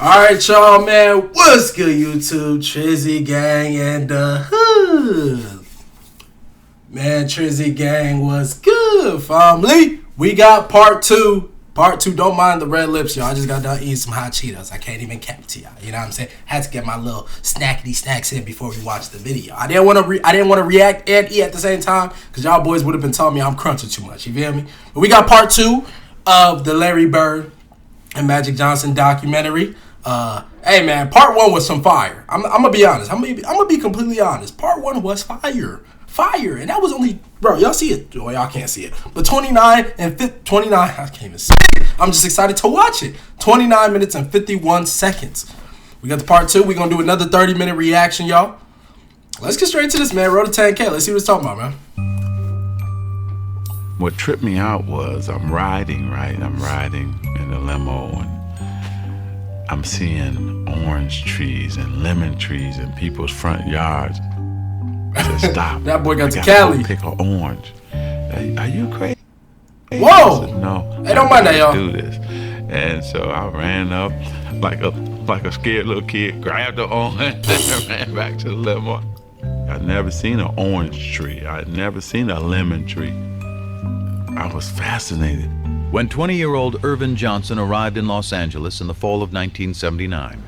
Alright, y'all, man. What's good, YouTube? Trizzy Gang and the Hood. Man, Trizzy Gang, what's good, family? We got part two. Part two, don't mind the red lips, y'all. I just got done eating some hot Cheetos. I can't even cap to y'all. You know what I'm saying? Had to get my little snackety snacks in before we watch the video. I didn't want to react and eat at the same time because y'all boys would have been telling me I'm crunching too much. You feel me? But we got part two of the Larry Bird and Magic Johnson documentary. Hey man, part one was some fire. I'm gonna be honest. I'm gonna be completely honest. Part one was fire, and that was only, bro. Y'all see it? Well, y'all can't see it. But 29. I can't even see it. I'm just excited to watch it. 29 minutes and 51 seconds. We got the part two. We're gonna do another 30-minute reaction, y'all. Let's get straight to this, man. Road to 10K. Let's see what it's talking about, man. What tripped me out was I'm riding in the limo and I'm seeing orange trees and lemon trees in people's front yards. I said, stop. That boy got to Cali. Pick an orange. Are you crazy? Whoa. I said, no. Hey, don't mind that, y'all. Do this. And so I ran up like a scared little kid, grabbed the orange and ran back to the limo. I'd never seen an orange tree. I'd never seen a lemon tree. I was fascinated. When 20-year-old Irvin Johnson arrived in Los Angeles in the fall of 1979,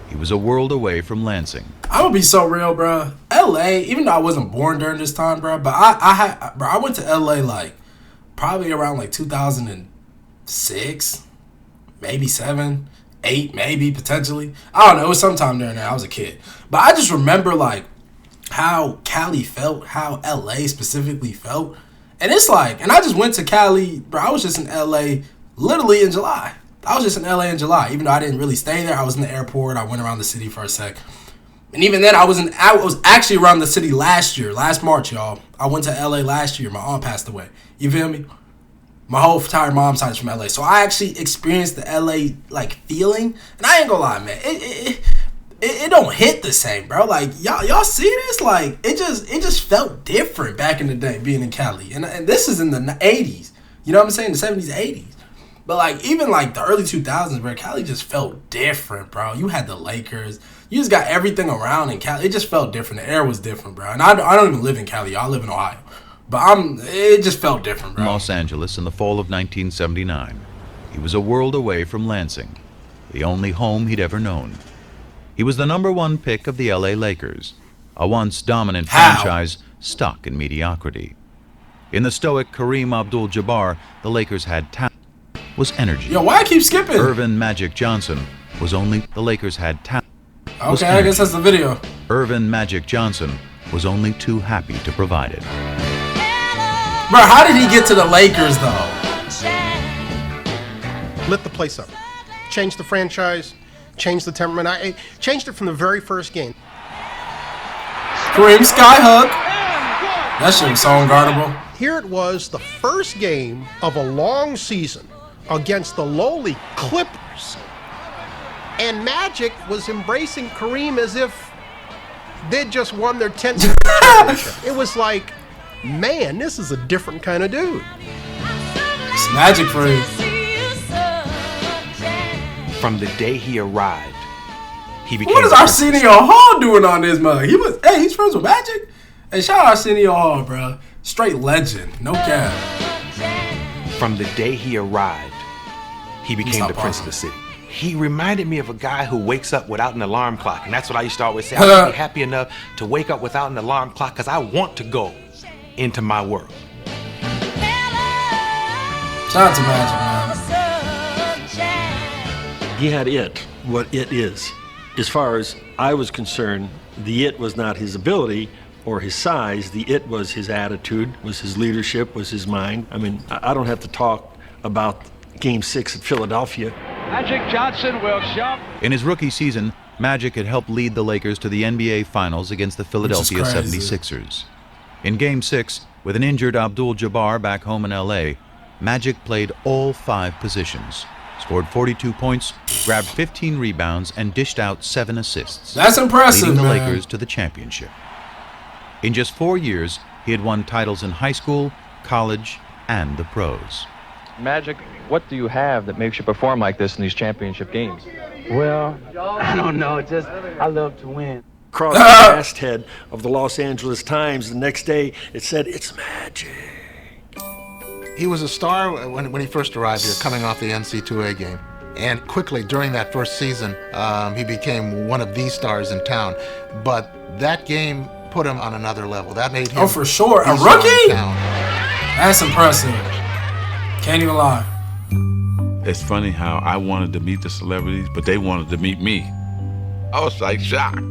he was a world away from Lansing. I'm gonna be so real, bro. LA, even though I wasn't born during this time, bro, but I went to LA like probably around like 2006, maybe 7, 8, maybe potentially. I don't know. It was sometime during there. I was a kid, but I just remember like how Cali felt, how LA specifically felt. And it's like, and I just went to Cali, bro. I was just in LA literally in July. I was just in LA in July, even though I didn't really stay there. I was in the airport. I went around the city for a sec. And even then, I was actually around the city last March, y'all. I went to LA last year. My aunt passed away. You feel me? My whole entire mom's side is from LA. So I actually experienced the LA like feeling. And I ain't gonna lie, man. It don't hit the same, bro. Like y'all see this? Like it just felt different back in the day being in Cali. And this is in the 80s. You know what I'm saying? The 70s, 80s. But like even like the early 2000s, bro, Cali just felt different, bro. You had the Lakers. You just got everything around in Cali. It just felt different. The air was different, bro. And I don't even live in Cali. I live in Ohio. But it just felt different, bro. Los Angeles in the fall of 1979. He was a world away from Lansing, the only home he'd ever known. He was the #1 pick of the LA Lakers, a once dominant franchise stuck in mediocrity. In the stoic Kareem Abdul-Jabbar, the Lakers had talent, was energy. Yo, why I keep skipping? Irvin Magic Johnson was only the Lakers had talent. Okay, I guess that's the video. Irvin Magic Johnson was only too happy to provide it. Bro, how did he get to the Lakers though? Lit the place up. Changed the franchise. Changed the temperament. I changed it from the very first game. Kareem Skyhook. That shit was so unguardable. Here it was, the first game of a long season against the lowly Clippers. And Magic was embracing Kareem as if they'd just won their 10th championship. It was like, man, this is a different kind of dude. It's Magic for you. From the day he arrived, he became. What is Arsenio Hall doing on this mug? He's friends with Magic. Hey, shout out Arsenio Hall, bro. Straight legend, no cap. From the day he arrived, he became the prince of the city. He reminded me of a guy who wakes up without an alarm clock, and that's what I used to always say. I want to be happy enough to wake up without an alarm clock because I want to go into my world. Shout out to Magic, man. He had what it is. As far as I was concerned, the it was not his ability or his size. The it was his attitude, was his leadership, was his mind. I mean, I don't have to talk about Game 6 at Philadelphia. Magic Johnson will shove. In his rookie season, Magic had helped lead the Lakers to the NBA Finals against the Philadelphia 76ers. In Game 6, with an injured Abdul-Jabbar back home in LA, Magic played all 5 positions, scored 42 points, grabbed 15 rebounds, and dished out 7 assists. That's impressive, leading the man. Lakers to the championship. In just 4 years, he had won titles in high school, college, and the pros. Magic, what do you have that makes you perform like this in these championship games? Well, I don't know. Just I love to win. Across the masthead of the Los Angeles Times the next day, it said, "It's Magic." He was a star when he first arrived here, coming off the NC2A game. And quickly, during that first season, he became one of the stars in town. But that game put him on another level. That made him... Oh, for sure. A rookie? That's impressive. Can't even lie. It's funny how I wanted to meet the celebrities, but they wanted to meet me. I was like shocked.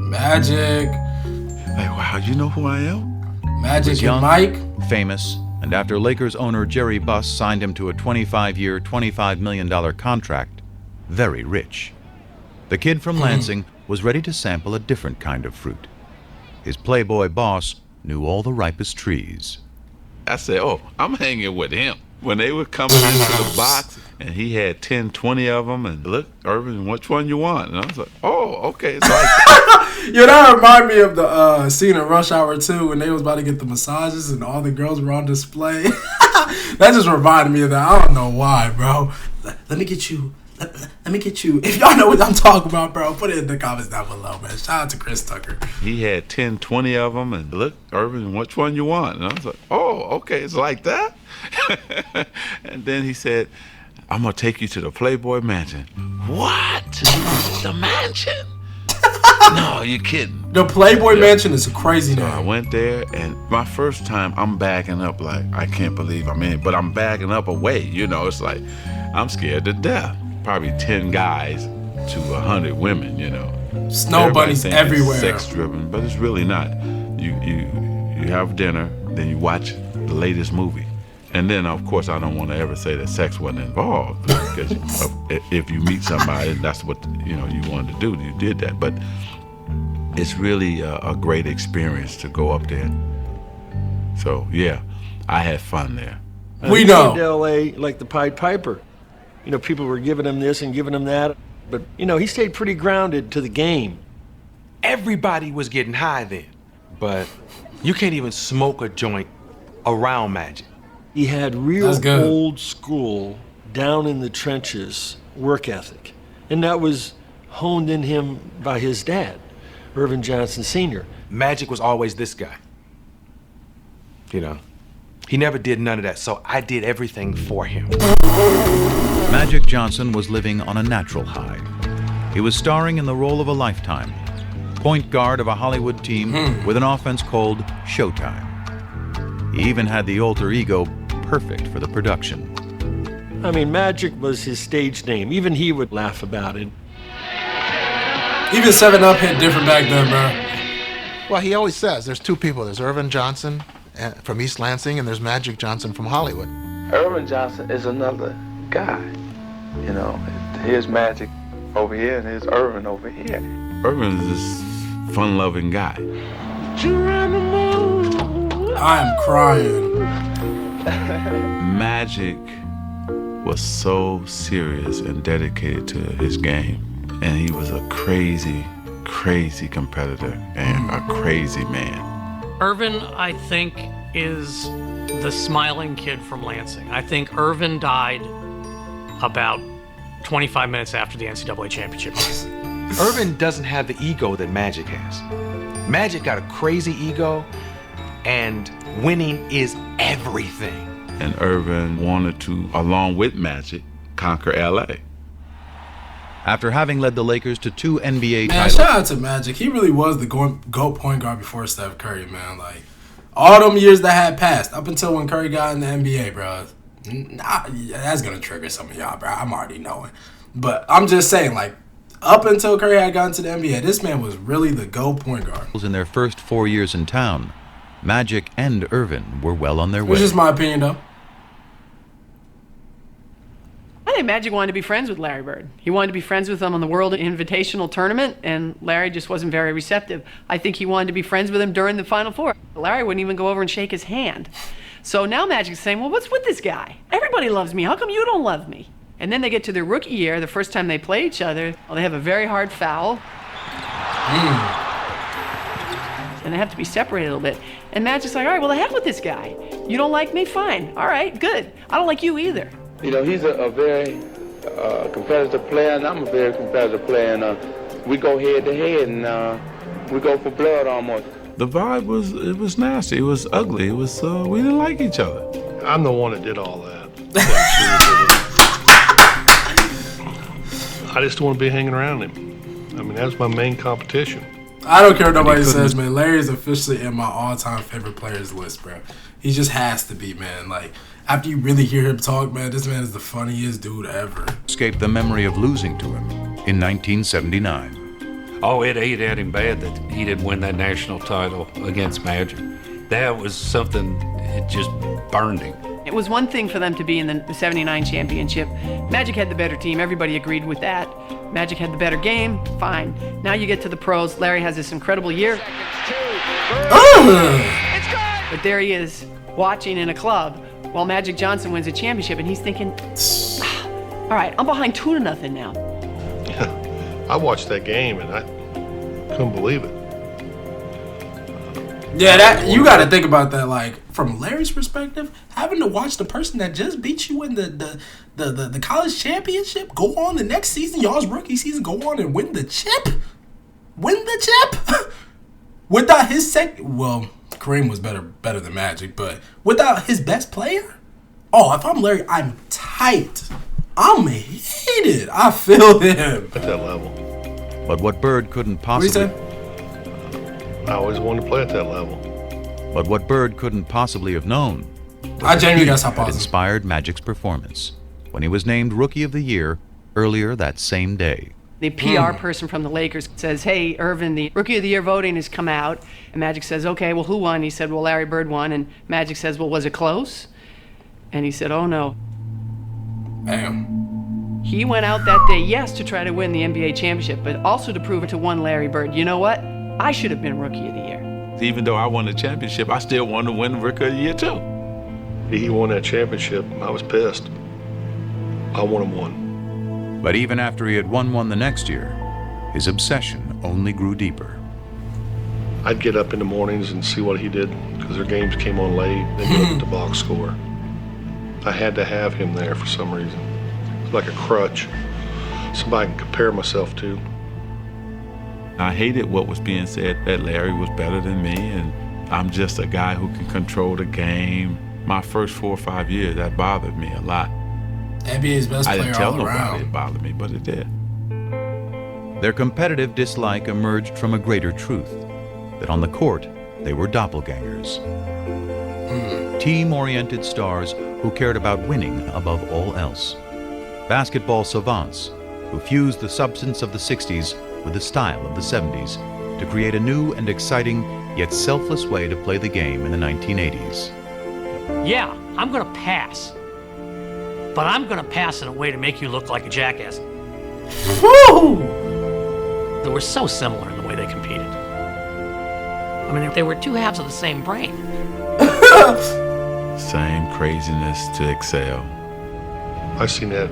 Magic. Like, wow, you know who I am? Magic and young, Mike. Famous, and after Lakers owner Jerry Buss signed him to a 25-year, $25 million contract, very rich. The kid from Lansing was ready to sample a different kind of fruit. His playboy boss knew all the ripest trees. I said, oh, I'm hanging with him. When they were coming into the box, and he had 10, 20 of them, and look, Irvin, which one you want? And I was like, oh, okay. It's like Yeah, that reminded me of the scene in Rush Hour 2 when they was about to get the massages and all the girls were on display. That just reminded me of that. I don't know why, bro. Let me get you. Let me get you. If y'all know what I'm talking about, bro, put it in the comments down below, man. Shout out to Chris Tucker. he had 10, 20 of them, and look, Irvin, which one you want? And I was like, oh, okay, it's like that? And then he said, I'm going to take you to the Playboy Mansion. What? The mansion? No, you're kidding. The Playboy Mansion is a crazy So name. I went there, and my first time, I'm backing up like, I can't believe I'm in, but I'm backing up away. You know, it's like, I'm scared to death. Probably 10 guys to 100 women, you know. Snow Everybody bunnies thinks it's everywhere. sex-driven, but it's really not. You have dinner, then you watch the latest movie. And then, of course, I don't want to ever say that sex wasn't involved, because if you meet somebody, that's what you wanted to do. You did that, but it's really a great experience to go up there. So yeah, I had fun there. We He know. came to L.A. like the Pied Piper. You know, people were giving him this and giving him that, but he stayed pretty grounded to the game. Everybody was getting high then, but you can't even smoke a joint around Magic. He had real That's good. old school, down in the trenches work ethic. And that was honed in him by his dad, Irvin Johnson Sr. Magic was always this guy. You know, he never did none of that, so I did everything for him. Magic Johnson was living on a natural high. He was starring in the role of a lifetime, point guard of a Hollywood team with an offense called Showtime. He even had the alter ego perfect for the production. I mean, Magic was his stage name. Even he would laugh about it. Even 7-Up hit different back then, bro. Well, he always says there's two people. There's Irvin Johnson from East Lansing, and there's Magic Johnson from Hollywood. Irvin Johnson is another guy. You know, here's Magic over here and here's Irvin over here. Irvin is this fun-loving guy. I am crying. Magic was so serious and dedicated to his game, and he was a crazy, crazy competitor and a crazy man. Irvin, I think, is the smiling kid from Lansing. I think Irvin died about 25 minutes after the NCAA championship. Irvin doesn't have the ego that Magic has. Magic got a crazy ego, and winning is everything. And Irvin wanted to, along with Magic, conquer LA. After having led the Lakers to 2 NBA Man, titles, shout out to Magic. He really was the GOAT point guard before Steph Curry, man. Like, all them years that had passed, up until when Curry got in the NBA, bro. That's going to trigger some of y'all, bro. I'm already knowing. But I'm just saying, like, up until Curry had gotten to the NBA, this man was really the GOAT point guard. in their first 4 years in town, Magic and Irvin were well on their way. Which is my opinion, though. I think Magic wanted to be friends with Larry Bird. He wanted to be friends with him on the World Invitational Tournament, and Larry just wasn't very receptive. I think he wanted to be friends with him during the Final Four. Larry wouldn't even go over and shake his hand. So now Magic's saying, well, what's with this guy? Everybody loves me. How come you don't love me? And then they get to their rookie year, the first time they play each other, well, they have a very hard foul. And they have to be separated a little bit. And Magic's like, all right, well, the heck with this guy. You don't like me? Fine. All right, good. I don't like you either. You know, he's a very competitive player, and I'm a very competitive player, and we go head to head, and we go for blood almost. The vibe was nasty. It was ugly. It was we didn't like each other. I'm the one that did all that. I just don't want to be hanging around him. I mean, that's my main competition. I don't care what nobody says, man. Larry is officially in my all-time favorite players list, bro. He just has to be, man. Like, after you really hear him talk, man, this man is the funniest dude ever. Escaped the memory of losing to him in 1979. Oh, it ate at him bad that he didn't win that national title against Magic. That was something, it just burned him. It was one thing for them to be in the 79 championship. Magic had the better team. Everybody agreed with that. Magic had the better game. Fine. Now you get to the pros. Larry has this incredible year. But there he is, watching in a club while Magic Johnson wins a championship, and he's thinking, all right, I'm behind 2-0 now. I watched that game, and I couldn't believe it. Yeah, that you got to think about that. Like, from Larry's perspective, having to watch the person that just beat you in the college championship go on the next season, y'all's rookie season, go on and win the chip, without his well, Kareem was better than Magic, but without his best player. Oh, if I'm Larry, I'm tight. I'm heated. I feel him at that level. But what Bird couldn't possibly. What I always wanted to play at that level. But what Bird couldn't possibly have known. I genuinely got some had positive. Inspired Magic's performance when he was named Rookie of the Year earlier that same day. The PR person from the Lakers says, hey, Irvin, the Rookie of the Year voting has come out. And Magic says, okay, well, who won? He said, well, Larry Bird won. And Magic says, well, was it close? And he said, oh, no. Damn. He went out that day, yes, to try to win the NBA championship, but also to prove it to one Larry Bird. You know what? I should have been Rookie of the Year. Even though I won the championship, I still wanted to win Rookie of the Year too. He won that championship. I was pissed. I want him one. But even after he had won one the next year, his obsession only grew deeper. I'd get up in the mornings and see what he did because their games came on late. Then look at the box score. I had to have him there for some reason. It's like a crutch, somebody I can compare myself to. I hated what was being said that Larry was better than me and I'm just a guy who can control the game. My first 4 or 5 years, that bothered me a lot. NBA's best player I didn't tell all nobody around. it bothered me, but it did. Their competitive dislike emerged from a greater truth, that on the court, they were doppelgangers. Team-oriented stars who cared about winning above all else. Basketball savants who fused the substance of the 60s with the style of the 70s to create a new and exciting yet selfless way to play the game in the 1980s. Yeah, I'm gonna pass. But I'm gonna pass in a way to make you look like a jackass. Woo! They were so similar in the way they competed. I mean, they were two halves of the same brain. Same craziness to excel. I seen that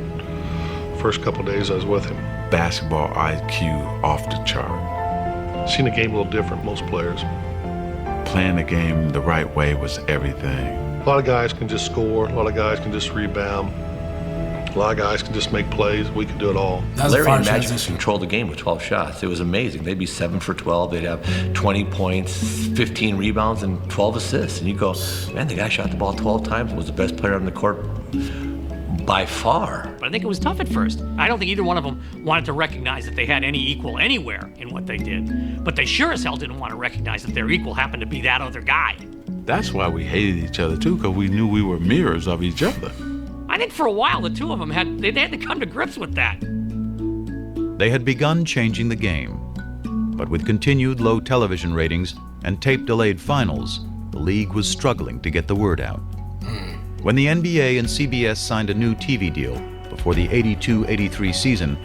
first couple days I was with him. Basketball IQ off the chart. Seen the game a little different, most players. Playing the game the right way was everything. A lot of guys can just score, a lot of guys can just rebound, a lot of guys can just make plays. We can do it all. Larry and Magic controlled the game with 12 shots. It was amazing. They'd be 7 for 12. They'd have 20 points, 15 rebounds, and 12 assists. And you go, man, the guy shot the ball 12 times and was the best player on the court by far. But I think it was tough at first. I don't think either one of them wanted to recognize that they had any equal anywhere in what they did. But they sure as hell didn't want to recognize that their equal happened to be that other guy. That's why we hated each other too, because we knew we were mirrors of each other. I think for a while the two of them had to come to grips with that. They had begun changing the game, but with continued low television ratings and tape-delayed finals, the league was struggling to get the word out. When the NBA and CBS signed a new TV deal before the 82-83 season,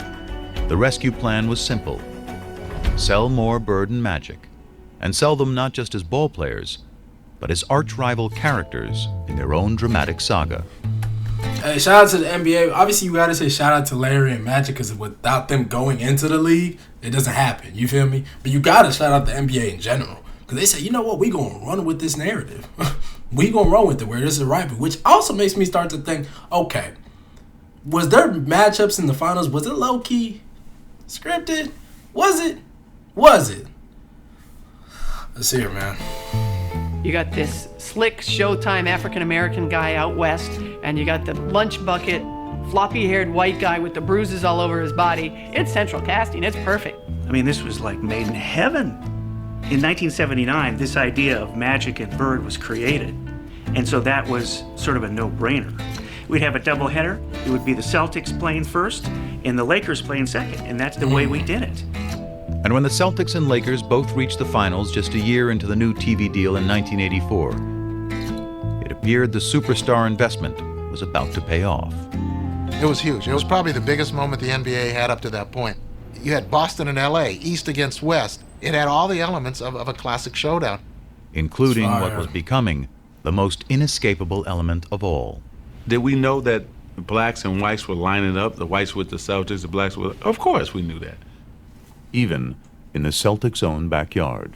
the rescue plan was simple. Sell more Bird and Magic, and sell them not just as ball players, but as arch-rival characters in their own dramatic saga. Hey, shout out to the NBA. Obviously, you got to say shout out to Larry and Magic because without them going into the league, it doesn't happen. You feel me? But you got to shout out the NBA in general because they say, you know what, we going to run with this narrative. We going to run with it where this is rivalry, which also makes me start to think, okay, was their matchups in the finals, was it low-key scripted? Was it? Let's see here, man. You got this slick Showtime African-American guy out west, and you got the lunch bucket, floppy-haired white guy with the bruises all over his body. It's central casting. It's perfect. I mean, this was like made in heaven. In 1979, this idea of Magic and Bird was created, and so that was sort of a no-brainer. We'd have a doubleheader. It would be the Celtics playing first and the Lakers playing second, and that's the way we did it. And when the Celtics and Lakers both reached the finals just a year into the new TV deal in 1984, it appeared the superstar investment was about to pay off. It was huge. It was probably the biggest moment the NBA had up to that point. You had Boston and LA, East against West. It had all the elements of a classic showdown. Including what was becoming the most inescapable element of all. Did we know that the blacks and whites were lining up, the whites with the Celtics, the blacks with... Of course we knew that. Even in the Celtics' own backyard.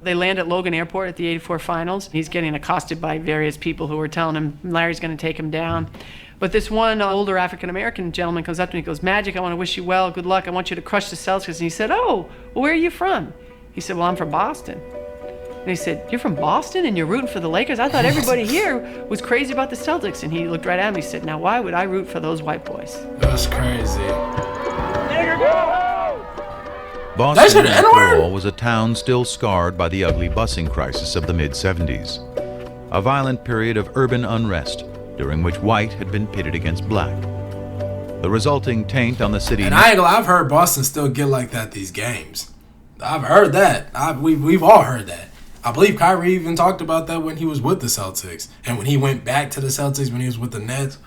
They land at Logan Airport at the '84 finals. He's getting accosted by various people who are telling him Larry's going to take him down. But this one older African-American gentleman comes up to me and goes, "Magic, I want to wish you well. Good luck. I want you to crush the Celtics." And he said, "Oh, well, where are you from?" He said, "Well, I'm from Boston." And he said, "You're from Boston and you're rooting for the Lakers? I thought everybody here was crazy about the Celtics." And he looked right at me and said, "Now, why would I root for those white boys?" That's crazy. Boston, after all, was a town still scarred by the ugly busing crisis of the mid-'70s. A violent period of urban unrest during which white had been pitted against black. The resulting taint on the city... And I ain't gonna lie, I've heard Boston still get like that these games. I've heard that. We've all heard that. I believe Kyrie even talked about that when he was with the Celtics. And when he went back to the Celtics when he was with the Nets,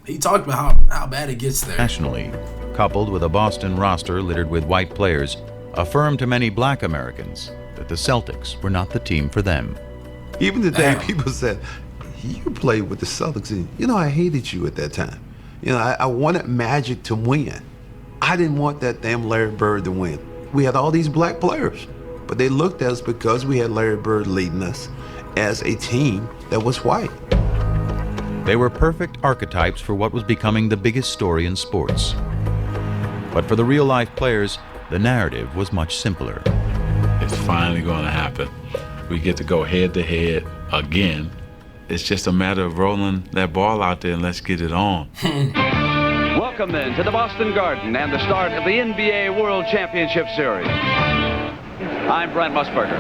he talked about how bad it gets there. Nationally, coupled with a Boston roster littered with white players, affirmed to many black Americans that the Celtics were not the team for them. Even today, people said, "You played with the Celtics, and I hated you at that time. I wanted Magic to win. I didn't want that damn Larry Bird to win. We had all these black players, but they looked at us because we had Larry Bird leading us as a team that was white." They were perfect archetypes for what was becoming the biggest story in sports. But for the real-life players, the narrative was much simpler. It's finally going to happen. We get to go head-to-head again. It's just a matter of rolling that ball out there and let's get it on. Welcome then to the Boston Garden and the start of the NBA World Championship Series. I'm Brent Musburger.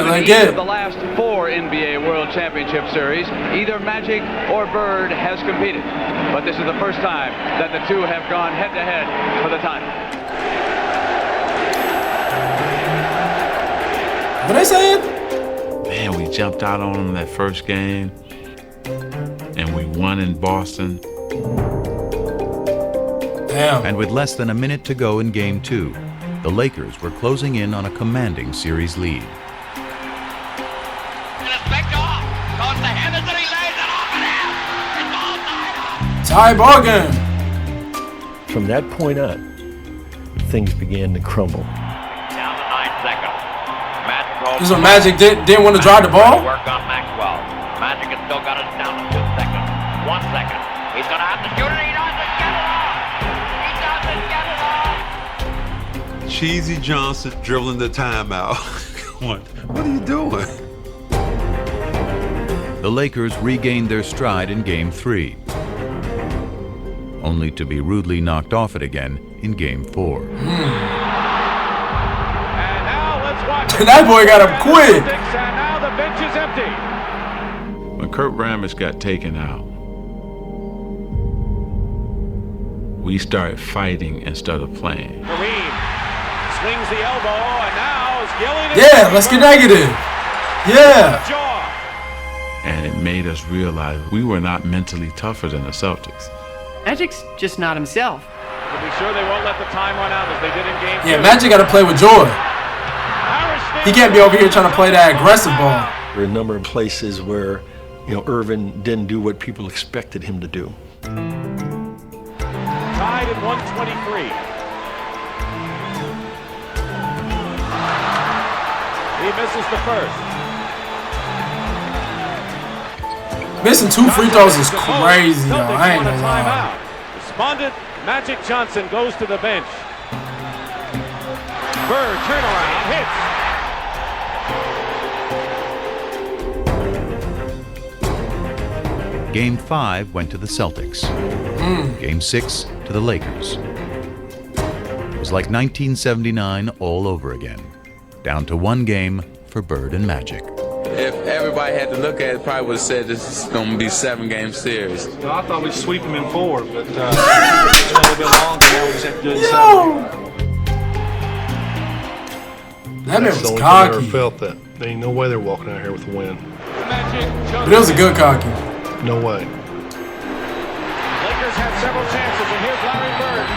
In each of the last 4 NBA World Championship Series, either Magic or Bird has competed. But this is the first time that the two have gone head-to-head for the title. What they saying? Man, we jumped out on them that first game, and we won in Boston. Damn. And with less than a minute to go in Game 2, the Lakers were closing in on a commanding series lead. Tie ball game. From that point on, things began to crumble. This is what Magic didn't want to drive the ball? Work on Maxwell. Magic has still got it down to 2 seconds. 1 second. He's going to have to shoot it. He doesn't get it off. He doesn't get it off. Cheesy Johnson dribbling the timeout. What are you doing? The Lakers regained their stride in Game 3, only to be rudely knocked off it again in Game 4. That boy got him quick. And now the bench is empty. When Kurt Rambis got taken out, we started fighting instead of playing. Kareem swings the elbow, and now is Gillian. Yeah, let's get negative. Yeah. And it made us realize we were not mentally tougher than the Celtics. Magic's just not himself. To be sure they won't let the time run out as they did in Game 2. Yeah, Magic got to play with joy. He can't be over here trying to play that aggressive ball. There were a number of places where, Irvin didn't do what people expected him to do. Tied at 123. He misses the first. Missing 2 free throws is crazy, though. I ain't gonna lie. Despondent, Magic Johnson goes to the bench. Bird, turnaround, hits. Game 5 went to the Celtics. Game 6 to the Lakers. It was like 1979 all over again. Down to one game for Bird and Magic. If everybody had to look at it, probably would have said this is going to be 7-game series. No, I thought we'd sweep them in 4, but it's a little bit longer now. We just have to do it in 7. That man was the only cocky. time I ever felt that. There ain't no way they're walking out here with a win. But it was a good cocky. No way. Lakers had several chances, and here's Larry Bird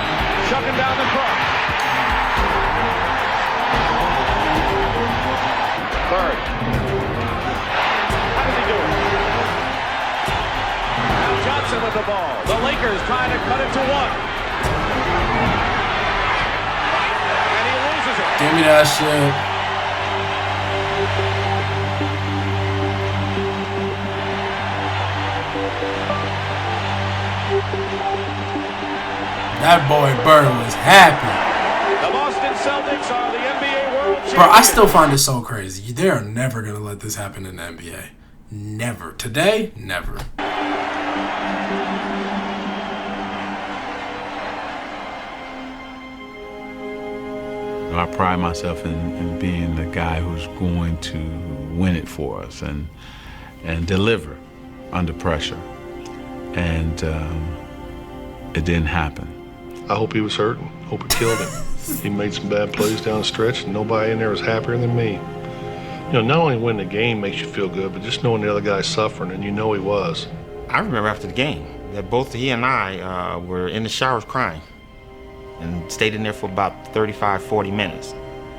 shucking down the court. Bird. How does he do it? Now Johnson with the ball. The Lakers trying to cut it to 1. And he loses it. Give me that shit. That boy Bird was happy. The Boston Celtics are the NBA World Champions. Bro, I still find it so crazy. They are never going to let this happen in the NBA. Never. Today, never. I pride myself in being the guy who's going to win it for us and deliver under pressure. And it didn't happen. I hope he was hurting. Hope it killed him. He made some bad plays down the stretch, and nobody in there was happier than me. You know, not only winning the game makes you feel good, but just knowing the other guy's suffering, and you know he was. I remember after the game that both he and I were in the showers crying and stayed in there for about 35, 40 minutes.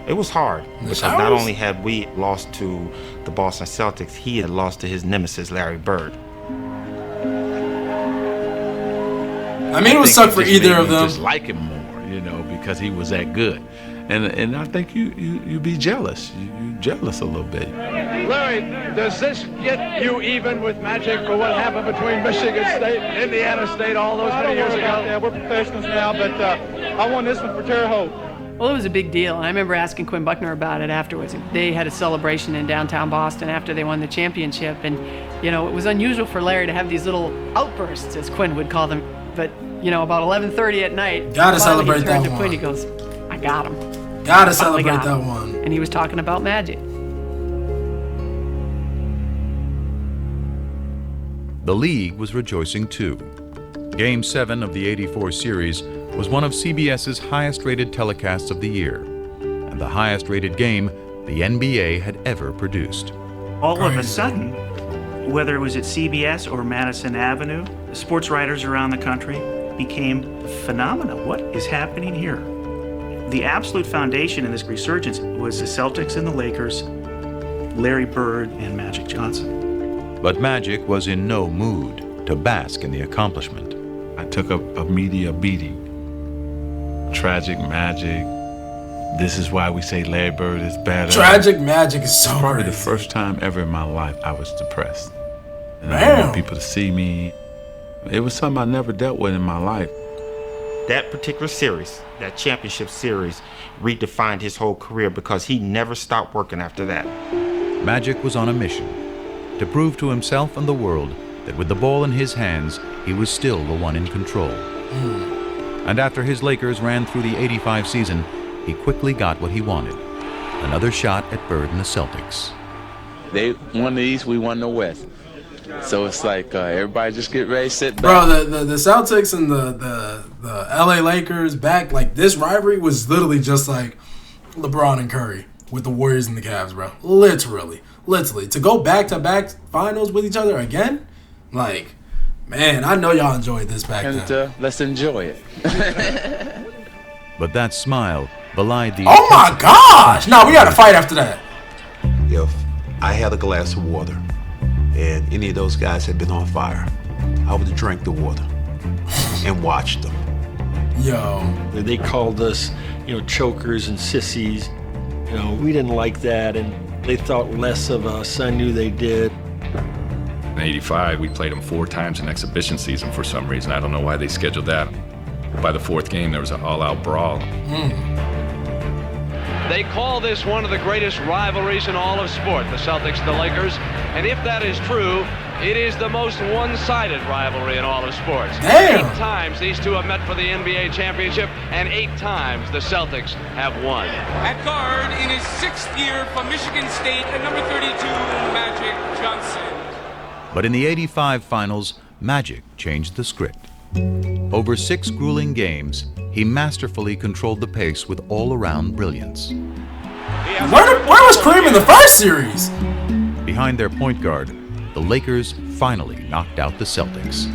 It was hard because not only had we lost to the Boston Celtics, he had lost to his nemesis, Larry Bird. I mean, it would suck for either of them. Just like him more, you know, because he was that good. And I think you be jealous. You jealous a little bit. Larry, does this get you even with Magic for what happened between Michigan State and Indiana State all those many years ago? We're professionals now, but I won this one for Terre Haute. Well, it was a big deal. I remember asking Quinn Buckner about it afterwards. They had a celebration in downtown Boston after they won the championship. And, you know, it was unusual for Larry to have these little outbursts, as Quinn would call them. But, you know, about 11:30 at night, Gotta celebrate that to one. Quinn, he goes, I got him. Gotta Finally celebrate got that him. one. And he was talking about Magic. The league was rejoicing too. Game 7 of the '84 series was one of CBS's highest-rated telecasts of the year, and the highest-rated game the NBA had ever produced. All of a sudden, whether it was at CBS or Madison Avenue, the sports writers around the country became phenomena. What is happening here? The absolute foundation in this resurgence was the Celtics and the Lakers, Larry Bird and Magic Johnson. But Magic was in no mood to bask in the accomplishment. I took a media beating. Tragic Magic. This is why we say Larry Bird is better. Tragic Magic is so Probably crazy. the first time ever in my life I was depressed. And I Damn. didn't want people to see me. It was something I never dealt with in my life. That particular series, that championship series, redefined his whole career because he never stopped working after that. Magic was on a mission to prove to himself and the world that with the ball in his hands, he was still the one in control. And after his Lakers ran through the '85 season, he quickly got what he wanted. Another shot at Bird and the Celtics. They won the East, we won the West. So it's like everybody just get ready, sit back. Bro, the Celtics and the LA Lakers back, like this rivalry was literally just like LeBron and Curry with the Warriors and the Cavs, bro. Literally. To go back-to-back finals with each other again, like, man, I know y'all enjoyed this back then. And let's enjoy it. But that smile belied the... Oh my gosh! No, we got to fight after that. If I had a glass of water and any of those guys had been on fire, I would have drank the water and watched them. Yo. They called us, chokers and sissies. We didn't like that, and they thought less of us. I knew they did. In '85, we played them 4 times in exhibition season for some reason. I don't know why they scheduled that. By the fourth game, there was an all-out brawl. They call this one of the greatest rivalries in all of sport, the Celtics and the Lakers. And if that is true, it is the most one-sided rivalry in all of sports. Damn. 8 times these two have met for the NBA championship, and 8 times the Celtics have won. At guard in his 6th year from Michigan State at number 32, Magic Johnson. But in the '85 finals, Magic changed the script. Over 6 grueling games, he masterfully controlled the pace with all-around brilliance. Where was Kareem in the first series? Behind their point guard, the Lakers finally knocked out the Celtics,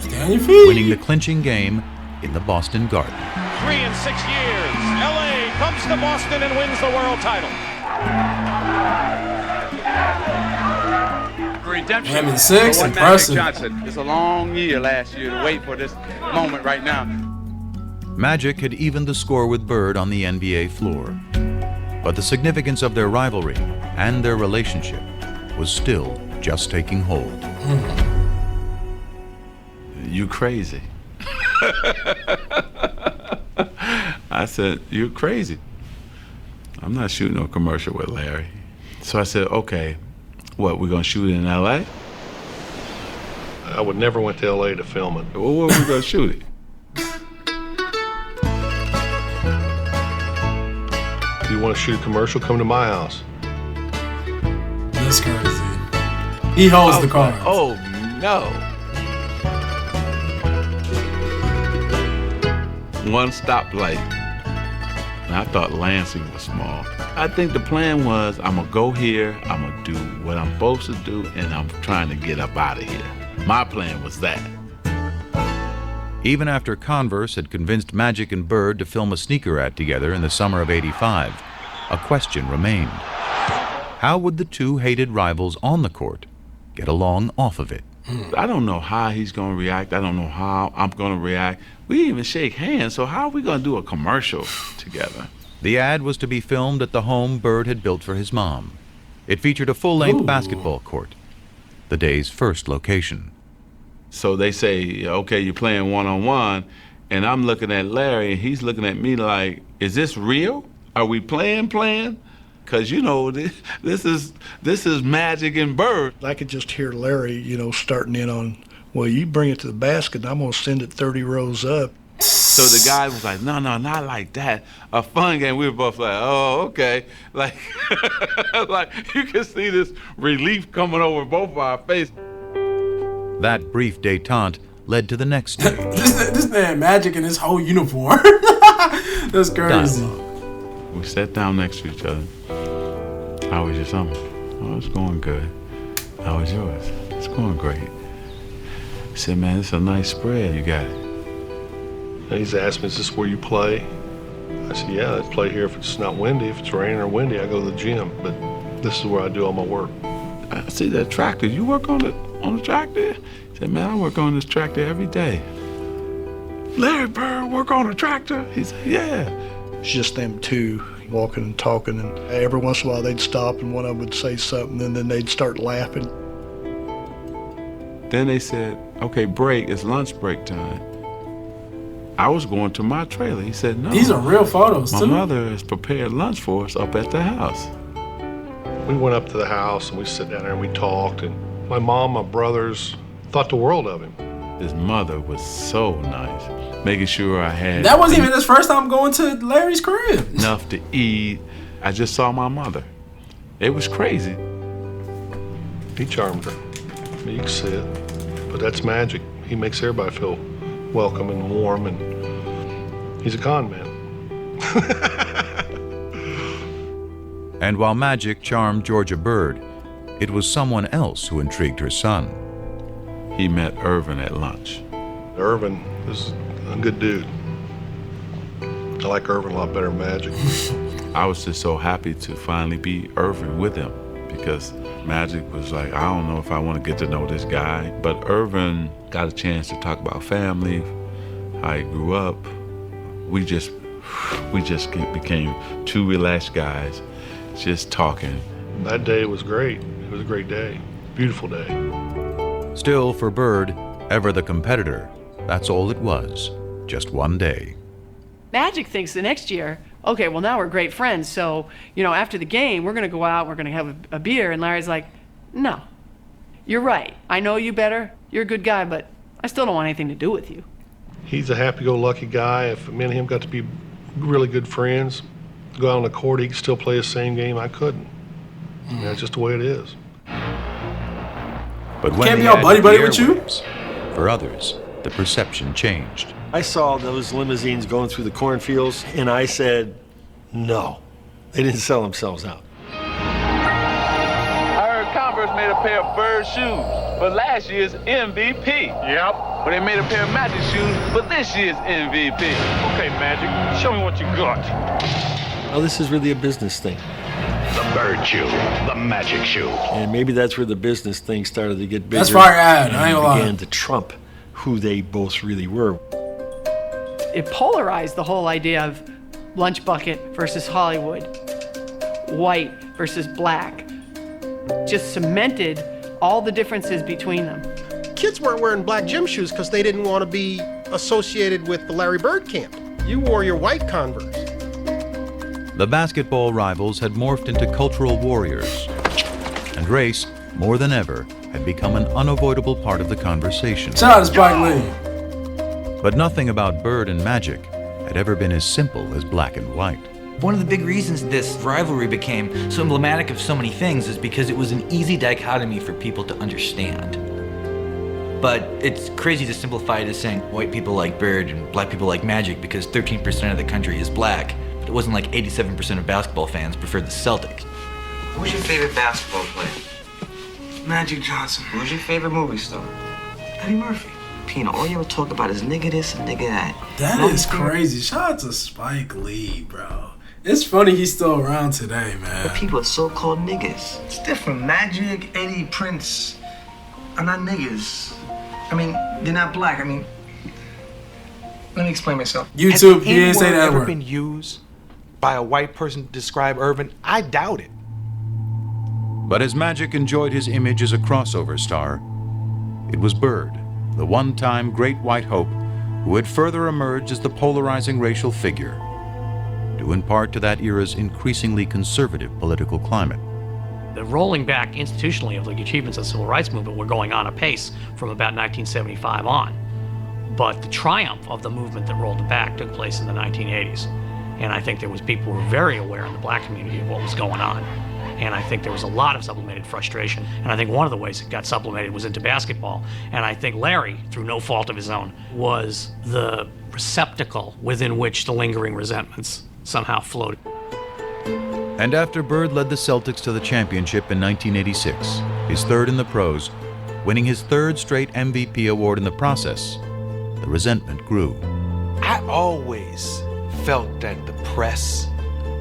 Stay on your feet. winning the clinching game in the Boston Garden. 3 in 6 years, LA comes to Boston and wins the world title. Redemption. Damn, in 6, for one impressive. Magic Johnson. It's a long year last year to wait for this moment right now. Magic had evened the score with Bird on the NBA floor. But the significance of their rivalry and their relationship was still just taking hold. You crazy. I said, you're crazy. I'm not shooting no commercial with Larry. So I said, okay, what, we're gonna shoot it in LA? I would never went to LA to film it. Well, where we gonna shoot it? If you want to shoot a commercial, come to my house. That's crazy. He holds the cards. Oh, no. One stoplight. And I thought Lansing was small. I think the plan was, I'm gonna go here, I'm gonna do what I'm supposed to do, and I'm trying to get up out of here. My plan was that. Even after Converse had convinced Magic and Bird to film a sneaker ad together in the summer of '85, a question remained. How would the two hated rivals on the court get along off of it? I don't know how he's gonna react. I don't know how I'm gonna react. We didn't even shake hands, so how are we gonna do a commercial together? The ad was to be filmed at the home Bird had built for his mom. It featured a full-length basketball court, the day's first location. So they say, okay, you're playing one-on-one, and I'm looking at Larry, and he's looking at me like, is this real? Are we playing? Because, you know, this is Magic and Bird. I could just hear Larry, starting in on, well, you bring it to the basket, and I'm going to send it 30 rows up. So the guy was like, no, not like that. A fun game. We were both like, oh, okay. Like, like you can see this relief coming over both of our faces. That brief détente led to the next day. this man Magic in his whole uniform. That's crazy. Dialogue. We sat down next to each other. How was your summer? Oh, it's going good. How was yours? It's going great. He said, man, it's a nice spread you got. And he's asked me, is this where you play? I said, yeah, I play here if it's not windy. If it's raining or windy, I go to the gym. But this is where I do all my work. I see that tractor. You work on the tractor? He said, man, I work on this tractor every day. Larry Bird work on a tractor? He said, yeah. It's just them two walking and talking, and every once in a while they'd stop and one of them would say something, and then they'd start laughing. Then they said, okay, break, it's lunch break time. I was going to my trailer. He said, no. These are real photos, my too. My mother has prepared lunch for us up at the house. We went up to the house and we sat down there and we talked, and my mom, my brothers thought the world of him. His mother was so nice, making sure I had... That wasn't even his first time going to Larry's crib. Enough to eat. I just saw my mother. It was crazy. He charmed her. You can see it. But that's Magic. He makes everybody feel welcome and warm, and he's a con man. And while Magic charmed Georgia Bird, it was someone else who intrigued her son. He met Irvin at lunch. Irvin is a good dude. I like Irvin a lot better than Magic. I was just so happy to finally be Irvin with him, because Magic was like, I don't know if I want to get to know this guy. But Irvin got a chance to talk about family, how he grew up. We just became two relaxed guys, just talking. That day was great. It was a great day. Beautiful day. Still, for Bird, ever the competitor, that's all it was, just one day. Magic thinks the next year, okay, well, now we're great friends, so, after the game, we're going to go out, we're going to have a beer. And Larry's like, no, you're right. I know you better. You're a good guy, but I still don't want anything to do with you. He's a happy-go-lucky guy. If me and him got to be really good friends, go out on the court, he could still play the same game. I couldn't. That's just the way it is. But when can't he be all had buddy-buddy the with you? airwaves, for others, the perception changed. I saw those limousines going through the cornfields, and I said, no. They didn't sell themselves out. I heard Converse made a pair of Bird shoes for last year's MVP. Yep. But they made a pair of Magic shoes for this year's MVP. Okay, Magic, show me what you got. Oh, this is really a business thing. The Bird shoe, the Magic shoe. And maybe that's where the business thing started to get bigger. That's fire ad. I ain't gonna lie. Began to trump who they both really were. It polarized the whole idea of lunch bucket versus Hollywood, white versus black. Just cemented all the differences between them. Kids weren't wearing black gym shoes because they didn't want to be associated with the Larry Bird camp. You wore your white Converse. The basketball rivals had morphed into cultural warriors, and race, more than ever, had become an unavoidable part of the conversation. Shout out to Spike Lee. But nothing about Bird and Magic had ever been as simple as black and white. One of the big reasons this rivalry became so emblematic of so many things is because it was an easy dichotomy for people to understand. But it's crazy to simplify it as saying white people like Bird and black people like Magic because 13% of the country is black. But it wasn't like 87% of basketball fans preferred the Celtics. Who's your favorite basketball player? Magic Johnson. Who's your favorite movie star? Eddie Murphy. Pino, all you ever talk about is nigga this and nigga that. That is crazy. Shout out to Spike Lee, bro. It's funny he's still around today, man. But people are so-called niggas. It's different. Magic, Eddie, Prince are not niggas. I mean, they're not black. I mean, let me explain myself. YouTube, he didn't say that ever word. Been used by a white person to describe Irvin? I doubt it. But as Magic enjoyed his image as a crossover star, it was Bird, the one-time great white hope, who had further emerged as the polarizing racial figure, due in part to that era's increasingly conservative political climate. The rolling back institutionally of the achievements of the civil rights movement were going on apace from about 1975 on. But the triumph of the movement that rolled it back took place in the 1980s. And I think there was people who were very aware in the black community of what was going on. And I think there was a lot of sublimated frustration. And I think one of the ways it got sublimated was into basketball. And I think Larry, through no fault of his own, was the receptacle within which the lingering resentments somehow floated. And after Bird led the Celtics to the championship in 1986, his third in the pros, winning his third straight MVP award in the process, the resentment grew. I always felt that the press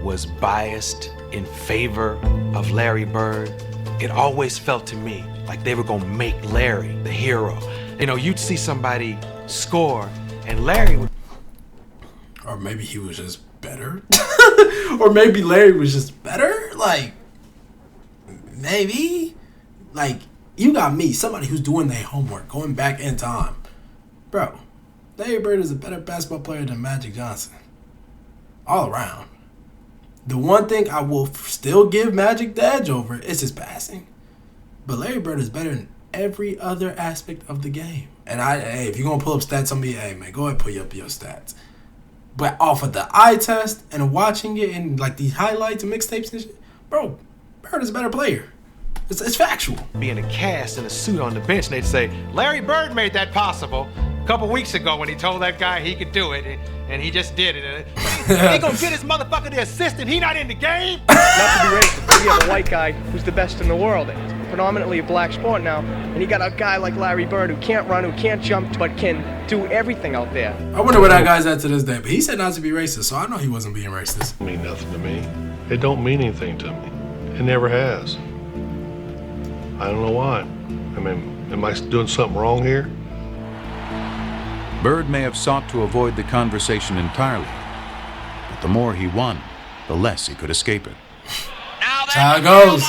was biased in favor of Larry Bird. It always felt to me like they were gonna make Larry the hero. You know, you'd see somebody score and Larry would... Or maybe he was just better. Or maybe Larry was just better. Like, maybe. Like, you got me, somebody who's doing their homework, going back in time. Bro, Larry Bird is a better basketball player than Magic Johnson. All around. The one thing I will still give Magic the edge over is his passing. But Larry Bird is better in every other aspect of the game. And hey, if you're going to pull up stats on me, hey, man, go ahead and pull up your stats. But off of the eye test and watching it and like the highlights and mixtapes and shit, bro, Bird is a better player. It's factual. Be in a cast in a suit on the bench and they'd say, Larry Bird made that possible a couple weeks ago when he told that guy he could do it, and he just did it. He ain't gonna get his motherfucker the assist and he not in the game? Not to be racist, but we have a white guy who's the best in the world. It's predominantly a black sport now, and you got a guy like Larry Bird who can't run, who can't jump, but can do everything out there. I wonder where that guy's at to this day, but he said not to be racist, so I know he wasn't being racist. It mean nothing to me. It don't mean anything to me. It never has. I don't know why. I mean, am I doing something wrong here? Bird may have sought to avoid the conversation entirely, but the more he won, the less he could escape it. That's how it goes.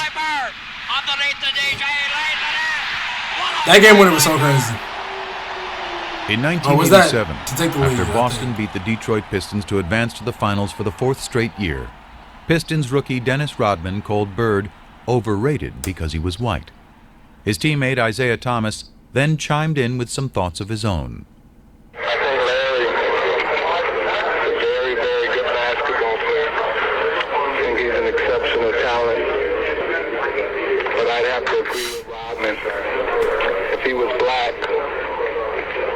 That game winner was so crazy. In 1987, to take the lead, after Boston beat the Detroit Pistons to advance to the finals for the 4th straight year, Pistons rookie Dennis Rodman called Bird overrated because he was white. His teammate Isaiah Thomas then chimed in with some thoughts of his own. If he was black,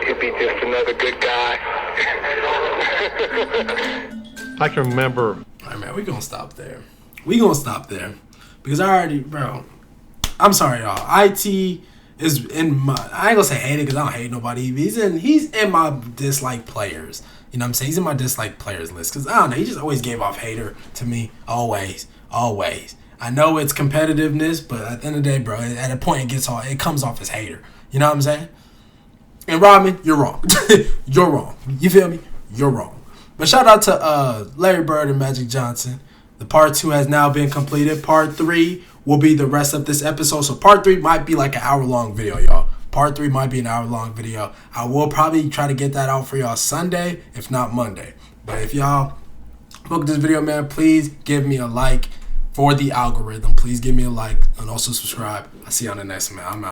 he'd be just another good guy. I can remember. All right, man, we're going to stop there. Because I already, bro, I'm sorry, y'all. IT is in my, I ain't going to say hate it because I don't hate nobody. He's in my dislike players. You know what I'm saying? He's in my dislike players list because, I don't know, he just always gave off hater to me. Always. I know it's competitiveness, but at the end of the day, bro, at a point it comes off as hater. You know what I'm saying? And Rodman, you're wrong. You're wrong. You feel me? You're wrong. But shout out to Larry Bird and Magic Johnson. The part 2 has now been completed. Part 3 will be the rest of this episode. So part 3 might be like an hour-long video, y'all. Part 3 might be an hour-long video. I will probably try to get that out for y'all Sunday, if not Monday. But if y'all look at this video, man, please give me a like. For the algorithm, please give me a like and also subscribe. I'll see you on the next one, man. I'm out.